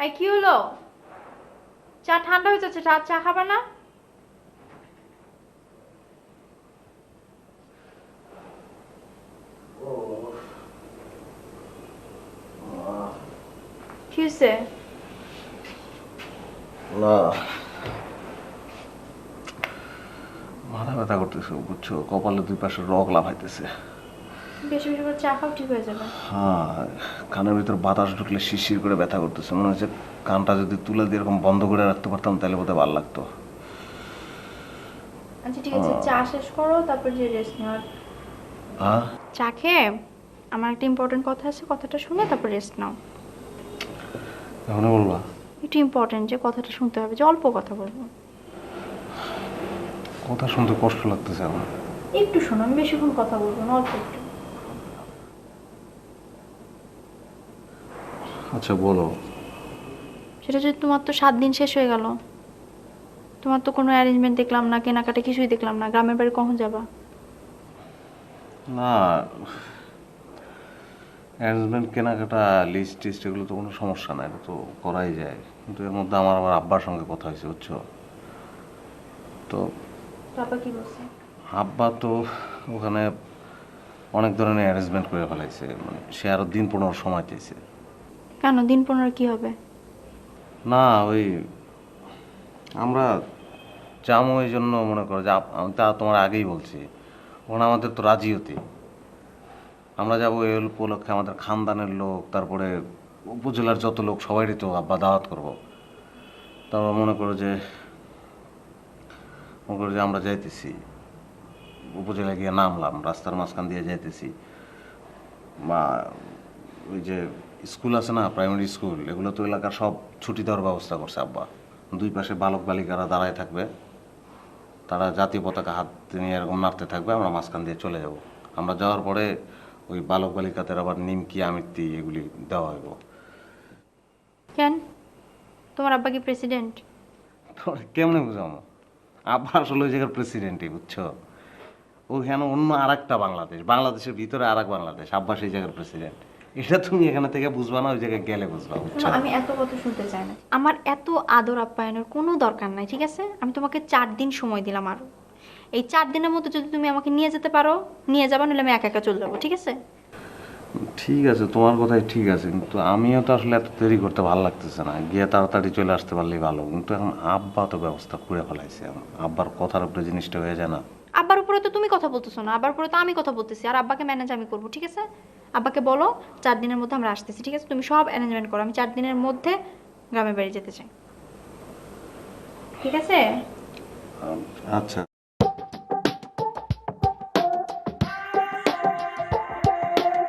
এই কি হলো? চা ঠান্ডা হয়ে যাচ্ছে, চা খাবা না? কি হয়েছে? না, মাথা ব্যথা করতেছে বুঝছো, কপালে দুই পাশে রগ লাফাইতেছে। বেশি বেশি করে চা খাও, ঠিক হয়ে যাবে। হ্যাঁ, কানের ভিতর বাতাস ঢুকলে শিরশির করে ব্যথা করতেছে, মনে হচ্ছে কানটা যদি তুলে দিয়ে এরকম বন্ধ করে রাখতে পারতাম তাহলে বোধহয় ভালো লাগতো। আচ্ছা ঠিক আছে, চা শেষ করো, তারপর যে রেস্ট নাও। হ্যাঁ, চা খেয়ে আমার একটা ইম্পর্টেন্ট কথা আছে, কথাটা শুনে তারপর রেস্ট নাও। এখনই বলবা? একটু ইম্পর্টেন্ট, যে কথাটা শুনতে হবে, যে অল্প কথা বলবো। কথা শুনতে কষ্ট লাগতেছে আমার। একটু শোনো, আমি বেশিক্ষণ কথা বলবো না, অল্প একটু। আচ্ছা বলো। সেটা যদি তোমার তো 7 দিন শেষ হয়ে গেল, তোমার তো কোনো অ্যারেঞ্জমেন্ট দেখলাম না, কেনাকাটা কিছুই দেখলাম না, গ্রামের বাড়ি কখন যাবা? না, অ্যারেঞ্জমেন্ট কেনাকাটা লিস্ট টিস্ট এগুলো তো কোনো সমস্যা না, এটা তো করাই যায়, কিন্তু এর মধ্যে আমার আবার আব্বার সঙ্গে কথা হয়েছে বুঝছো। তো বাবা কি বলছে? আব্বা তো ওখানে অনেক ধরনের অ্যারেঞ্জমেন্ট করে ফেলাইছে, মানে সে আরো দিন 15 সময় চাইছে। কেন দিন 15 কি হবে? না, ওই আমরা যাবো এই জন্য মনে করো যে আমি তা তোমার আগেই বলছি, ওখানে আমাদের তো রাজি হতে, আমরা যাবো এই উপলক্ষে আমাদের খানদানের লোক, তারপরে উপজেলার যত লোক সবাইরই তো আব্বা দাওয়াত করবো। তারপর মনে করো যে আমরা যাইতেছি উপজেলায় গিয়ে নামলাম, রাস্তার মাঝখান দিয়ে যাইতেছি, বা ওই যে স্কুল আছে না, প্রাইমারি স্কুল, এগুলো তো এলাকার সব ছুটি দেওয়ার ব্যবস্থা করছে আব্বা। দুই পাশে বালক বালিকারা দাঁড়ায় থাকবে, তারা জাতীয় পতাকা হাত নিয়ে এরকম নাড়তে থাকবে, আমরা মাঝখান দিয়ে চলে যাব। আমরা যাওয়ার পরে ওই বালক বালিকাদের আবার নিমকি আমিত্তি এগুলি দেওয়া হইব। কেন? তোমার আব্বা কি প্রেসিডেন্ট? তো কেমনে বুঝাবো? আব্বা আসলে ওই জায়গার প্রেসিডেন্টই বুঝছো। ওইখানে অন্য আর একটা বাংলাদেশ, বাংলাদেশের ভিতরে আর এক বাংলাদেশ, আব্বা সেই জায়গার প্রেসিডেন্ট। এটা তুমি এখানে থেকে বুঝবা না, ওই জায়গায় গেলে বুঝবা বুঝছো। আমি এত কথা শুনতে চাই না, আমার এত আদর আপ্যায়নের কোনো দরকার নাই, ঠিক আছে? আমি তোমাকে 4 দিন সময় দিলাম আরো। এই 4 দিনের মধ্যে যদি তুমি আমাকে নিয়ে যেতে পারো, নিয়ে যাবা, নাহলে আমি একা একা চলে যাবো, ঠিক আছে? ঠিক আছে, তোমার কথাই ঠিক আছে, কিন্তু আমিও তো আসলে এত দেরি করতে ভালো লাগতেছে না, গিয়ে তাড়াতাড়ি চলে আসতে পারলেই ভালো, কিন্তু এখন আব্বা তো ব্যবস্থা করে ফেলাইছে, এখন আব্বার কথার উপরে জিনিসটা হয়ে যায় না। আব্বার উপরে তো তুমি কথা বলতেছো না, আব্বার উপরে তো আমি কথা বলতেছি, আর আব্বাকে ম্যানেজ আমি করবো, ঠিক আছে? আব্বাকে বলো 4 দিনের মধ্যে আমরা আসতেছি, ঠিক আছে? তুমি সব অ্যারেঞ্জমেন্ট করো, আমি 4 দিনের মধ্যে গ্রামের বাড়ি যেতে চাই, ঠিক আছে? আচ্ছা।